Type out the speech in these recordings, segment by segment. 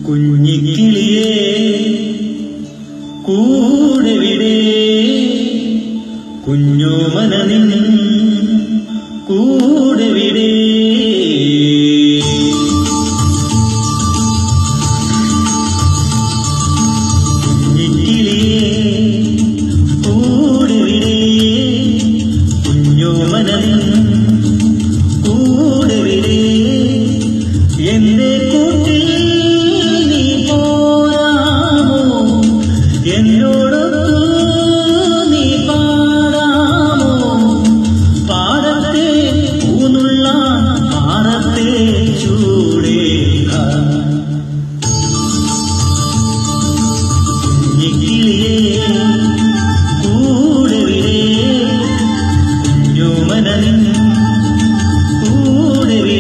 കുഞ്ഞിക്കിളിയേ കൂടെവിടെ കുഞ്ഞോമനനിൻ കൂടെവിടെ കുഞ്ഞിക്കിളിയേ കൂടെവിടെ കുഞ്ഞോമനനിൻ കൂടെവിടെ എന്റെ കൂട്ടിൽ നീ പോരാമോ എന്നോടൊത്തു നീ പാടാമോ പാടത്തെ പൂനുള്ള പാടത്തെ ചൂടേക കുഞ്ഞിക്കിളിയേ കൂടെവിടെ കുഞ്ഞോമനനിൻ കൂടെവിടെ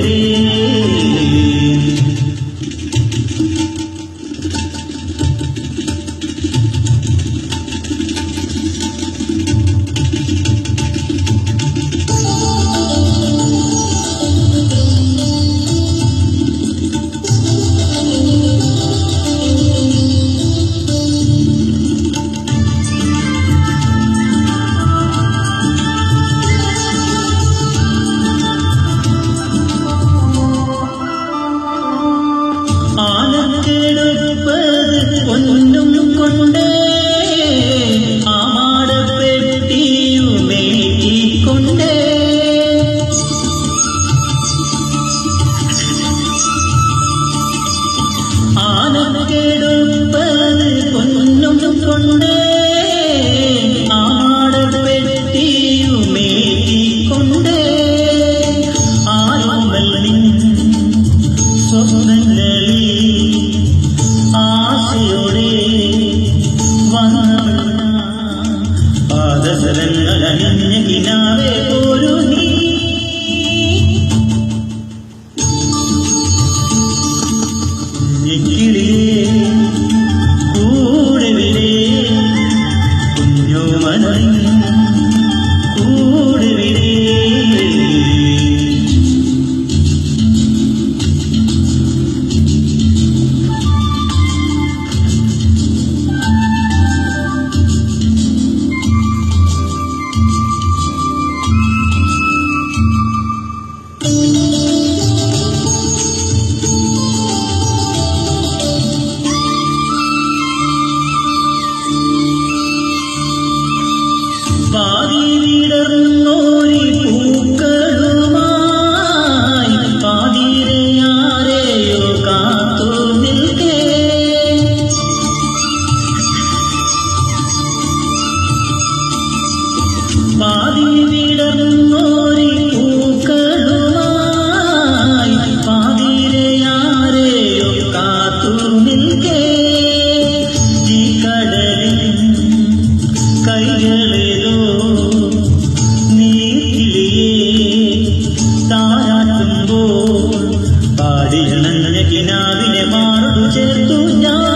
ആനക്കെടുപ്പത് പൊന്നും കൊണ്ടേ ആമാടപ്പെട്ടിയുമേറ്റിക്കൊണ്ടേ ആനക്കെടുപ്പത് പൊന്നും കൊണ്ടേ ആമാടപ്പെട്ടിയുമേറ്റിക്കൊണ്ടേ ആരോമല്ലിൻ സ്വപ്നങ്ങളിൽ ആശയോടെ വന്ന പാദസരങ്ങളണിഞ്ഞ കിനാവേ പോരു നീ കുഞ്ഞിക്കിളിയേ കൂടെവിടെ കുഞ്ഞോമനൻ കൂടെവിടെ പാതി വിടർന്നോരി പൂക്കളുമായി പാതിരയാരെയോ കാത്തു നിൽക്കേ പാതി വിടർന്നോരി പൂക്കളുമായി പാതിരയാരെയോ കാത്തു നിൽക്കേ ഈ കടലിൽ കൈകളിലോ താരാട്ടുമ്പോൾ പാടിയണഞ്ഞ കിനാവിനെ മാറു ചേർത്തു ഞാൻ